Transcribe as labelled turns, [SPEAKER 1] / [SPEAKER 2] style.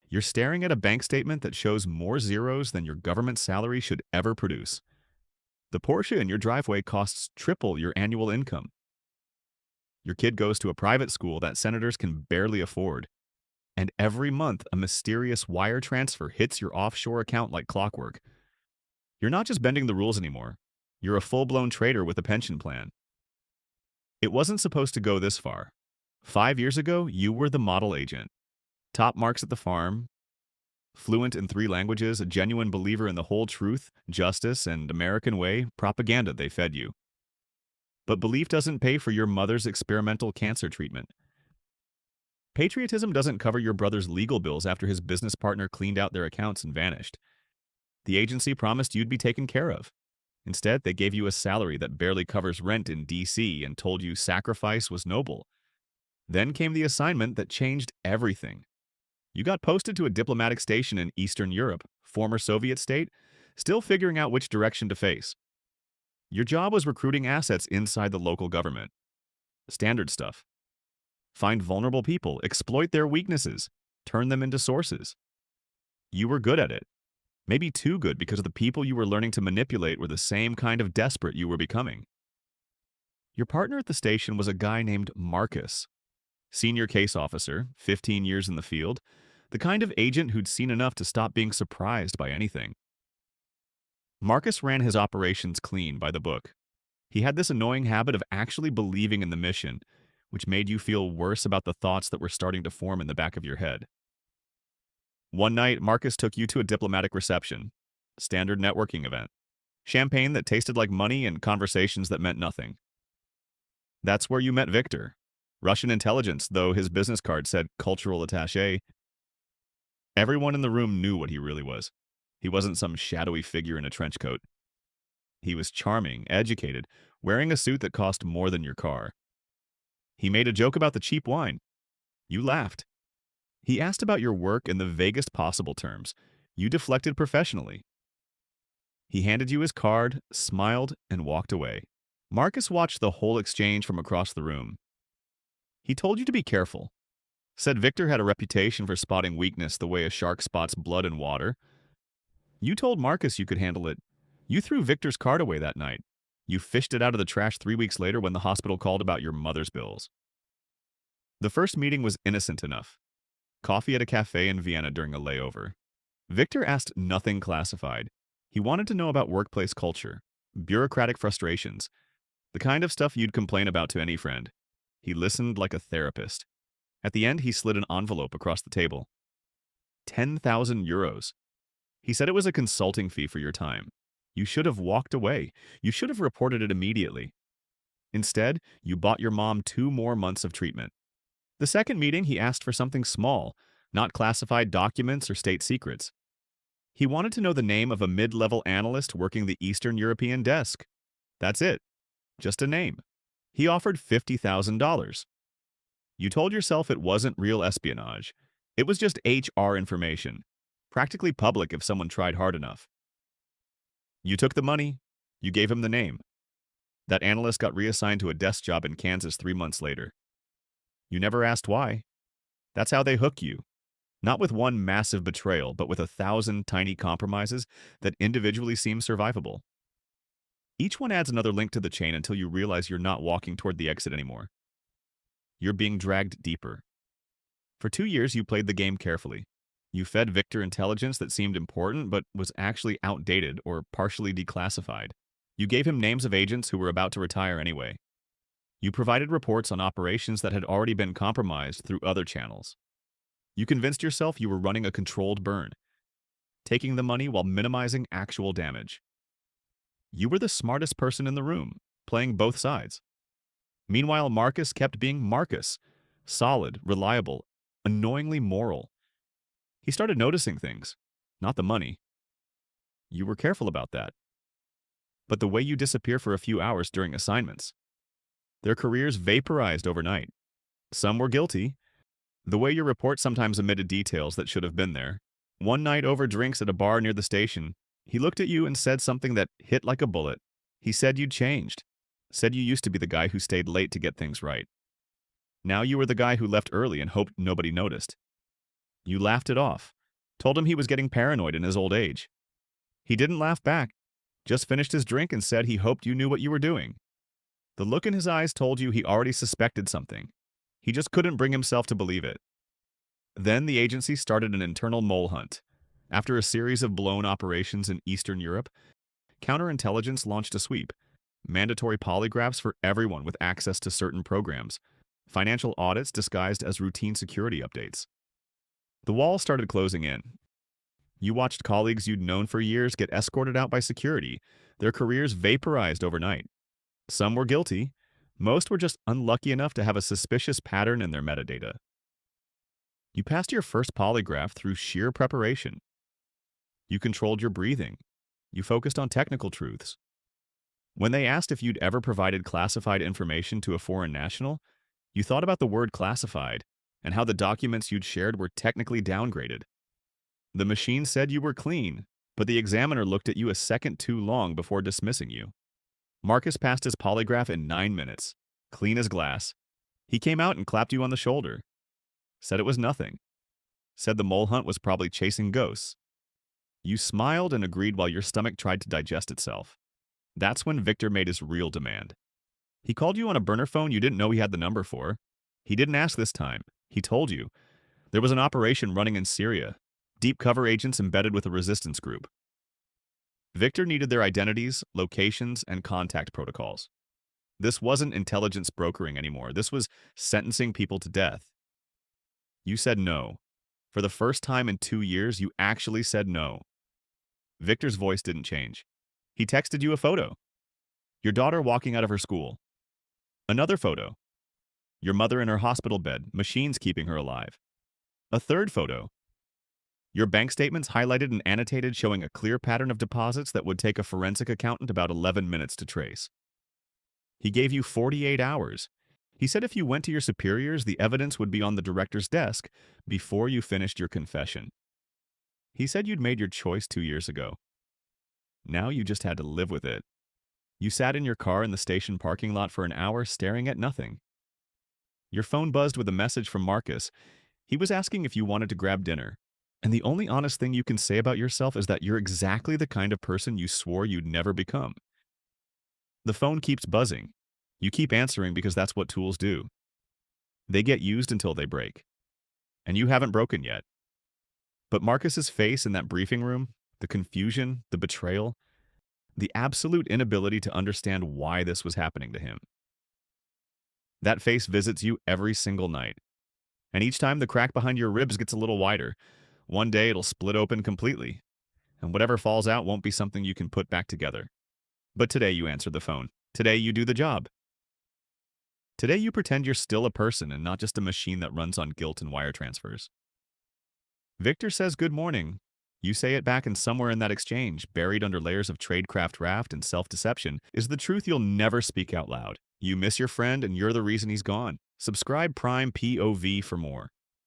[SPEAKER 1] You're staring at a bank statement that shows more zeros than your government salary should ever produce. The Porsche in your driveway costs triple your annual income. Your kid goes to a private school that senators can barely afford. And every month, a mysterious wire transfer hits your offshore account like clockwork. You're not just bending the rules anymore. You're a full-blown trader with a pension plan. It wasn't supposed to go this far. 5 years ago, you were the model agent. Top marks at the farm, fluent in 3 languages, a genuine believer in the whole truth, justice, and American way propaganda they fed you. But belief doesn't pay for your mother's experimental cancer treatment. Patriotism doesn't cover your brother's legal bills after his business partner cleaned out their accounts and vanished. The agency promised you'd be taken care of. Instead, they gave you a salary that barely covers rent in D.C. and told you sacrifice was noble. Then came the assignment that changed everything. You got posted to a diplomatic station in Eastern Europe, former Soviet state, still figuring out which direction to face. Your job was recruiting assets inside the local government. Standard stuff. Find vulnerable people, exploit their weaknesses, turn them into sources. You were good at it. Maybe too good because the people you were learning to manipulate were the same kind of desperate you were becoming. Your partner at the station was a guy named Marcus. Senior case officer, 15 years in the field, the kind of agent who'd seen enough to stop being surprised by anything. Marcus ran his operations clean by the book. He had this annoying habit of actually believing in the mission, which made you feel worse about the thoughts that were starting to form in the back of your head. One night, Marcus took you to a diplomatic reception, standard networking event. Champagne that tasted like money and conversations that meant nothing. That's where you met Victor. Russian intelligence, though his business card said cultural attaché. Everyone in the room knew what he really was. He wasn't some shadowy figure in a trench coat. He was charming, educated, wearing a suit that cost more than your car. He made a joke about the cheap wine. You laughed. He asked about your work in the vaguest possible terms. You deflected professionally. He handed you his card, smiled, and walked away. Marcus watched the whole exchange from across the room. He told you to be careful. Said Victor had a reputation for spotting weakness the way a shark spots blood in water. You told Marcus you could handle it. You threw Victor's card away that night. You fished it out of the trash 3 weeks later when the hospital called about your mother's bills. The first meeting was innocent enough. Coffee at a cafe in Vienna during a layover. Victor asked nothing classified. He wanted to know about workplace culture, bureaucratic frustrations, the kind of stuff you'd complain about to any friend. He listened like a therapist. At the end, he slid an envelope across the table. 10,000 euros. He said it was a consulting fee for your time. You should have walked away. You should have reported it immediately. Instead, you bought your mom 2 more months of treatment. The second meeting, he asked for something small, not classified documents or state secrets. He wanted to know the name of a mid-level analyst working the Eastern European desk. That's it. Just a name. He offered $50,000. You told yourself it wasn't real espionage. It was just HR information, practically public if someone tried hard enough. You took the money. You gave him the name. That analyst got reassigned to a desk job in Kansas 3 months later. You never asked why. That's how they hook you. Not with one massive betrayal, but with 1,000 tiny compromises that individually seem survivable. Each one adds another link to the chain until you realize you're not walking toward the exit anymore. You're being dragged deeper. For 2 years, you played the game carefully. You fed Victor intelligence that seemed important but was actually outdated or partially declassified. You gave him names of agents who were about to retire anyway. You provided reports on operations that had already been compromised through other channels. You convinced yourself you were running a controlled burn, taking the money while minimizing actual damage. You were the smartest person in the room, playing both sides. Meanwhile, Marcus kept being Marcus, solid, reliable, annoyingly moral. He started noticing things, not the money. You were careful about that. But the way you disappear for a few hours during assignments, their careers vaporized overnight. Some were guilty. The way your report sometimes omitted details that should have been there. One night over drinks at a bar near the station, he looked at you and said something that hit like a bullet. He said you'd changed. Said you used to be the guy who stayed late to get things right. Now you were the guy who left early and hoped nobody noticed. You laughed it off. told him he was getting paranoid in his old age. He didn't laugh back, just finished his drink and said he hoped you knew what you were doing. The look in his eyes told you he already suspected something. He just couldn't bring himself to believe it. Then the agency started an internal mole hunt. After a series of blown operations in Eastern Europe, counterintelligence launched a sweep. Mandatory polygraphs for everyone with access to certain programs. Financial audits disguised as routine security updates. The wall started closing in. You watched colleagues you'd known for years get escorted out by security, their careers vaporized overnight. Some were guilty. Most were just unlucky enough to have a suspicious pattern in their metadata. You passed your first polygraph through sheer preparation. You controlled your breathing. You focused on technical truths. When they asked if you'd ever provided classified information to a foreign national, you thought about the word classified and how the documents you'd shared were technically downgraded. The machine said you were clean, but the examiner looked at you a second too long before dismissing you. Marcus passed his polygraph in 9 minutes, clean as glass. He came out and clapped you on the shoulder. Said it was nothing. Said the mole hunt was probably chasing ghosts. You smiled and agreed while your stomach tried to digest itself. That's when Victor made his real demand. He called you on a burner phone you didn't know he had the number for. He didn't ask this time. He told you. There was an operation running in Syria. Deep cover agents embedded with a resistance group. Victor needed their identities, locations, and contact protocols. This wasn't intelligence brokering anymore. This was sentencing people to death. You said no. For the first time in 2 years, you actually said no. Victor's voice didn't change. He texted you a photo. Your daughter walking out of her school. Another photo. Your mother in her hospital bed, machines keeping her alive. A third photo. Your bank statements highlighted and annotated showing a clear pattern of deposits that would take a forensic accountant about 11 minutes to trace. He gave you 48 hours. He said if you went to your superiors, the evidence would be on the director's desk before you finished your confession. He said you'd made your choice 2 years ago. Now you just had to live with it. You sat in your car in the station parking lot for an hour staring at nothing. Your phone buzzed with a message from Marcus. He was asking if you wanted to grab dinner. And the only honest thing you can say about yourself is that you're exactly the kind of person you swore you'd never become. The phone keeps buzzing. You keep answering because that's what tools do. They get used until they break. And you haven't broken yet. But Marcus's face in that briefing room, the confusion, the betrayal, the absolute inability to understand why this was happening to him. That face visits you every single night. And each time the crack behind your ribs gets a little wider. One day it'll split open completely. And whatever falls out won't be something you can put back together. But today you answer the phone. Today you do the job. Today you pretend you're still a person and not just a machine that runs on guilt and wire transfers. Victor says good morning. You say it back, and somewhere in that exchange, buried under layers of tradecraft raft and self-deception, is the truth you'll never speak out loud. You miss your friend and you're the reason he's gone. Subscribe Prime POV for more.